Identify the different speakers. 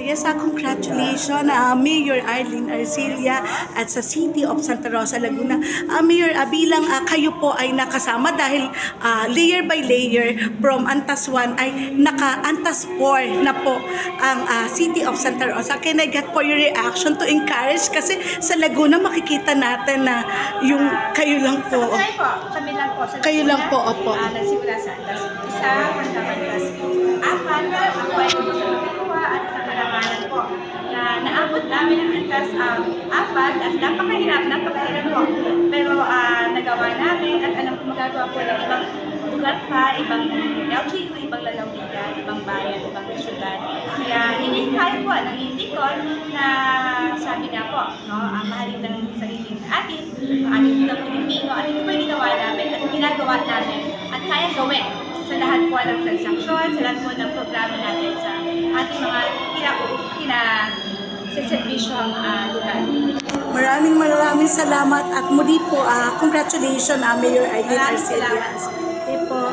Speaker 1: Yes, congratulations, Mayor Arlene Arcilla at sa City of Santa Rosa, Laguna. Mayor, bilang kayo po ay nakasama dahil layer by layer from Antas 1 ay naka-Antas 4 na po ang City of Santa Rosa. Can I get for your reaction to encourage? Kasi sa Laguna makikita natin na yung kayo lang po.
Speaker 2: Kami lang po.
Speaker 1: Kayo lang po, opo.
Speaker 2: Nagsimula sa Antas 1 hanggang Antas 4 na ako ay gumagawa at sa kalanganan po na naabot namin ang Antas 4 at napakahirap po. Pero nagawa namin at alam ko magagawa po ng ibang lugar pa, ibang LGU, ibang lalawigan, ibang bayan, ibang syudad. Kaya hindi kaya po ng Indicon na sabi nga po, mahalin ng sarili natin, ang ating mga Pilipino, at ito po yung ginawa namin at ginagawa namin at kaya gawin sa lahat po ng transaksyon, sa lahat po ng programa natin sa ating mga serbisyong lugar.
Speaker 1: Maraming salamat at muli po, congratulations, Mayor Arlene Arcilla. Okay po.